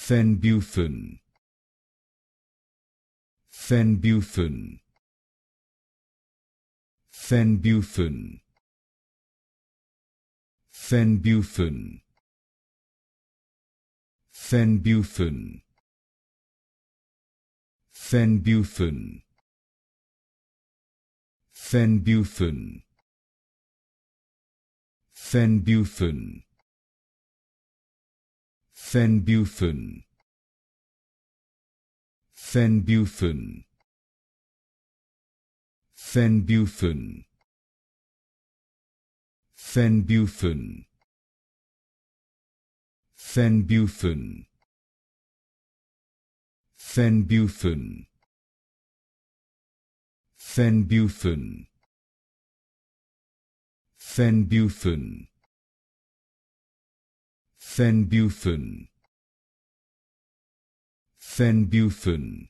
Fenbufen, Fenbufen, Fenbufen, Fenbufen, Fenbufen, Fenbufen, Fenbufen, Fenbufen, Fenbufen, Fenbufen, Fenbufen, Fenbufen, Fenbufen, Fenbufen, Fenbufen, Fenbufen, Fenbufen, Fenbufen,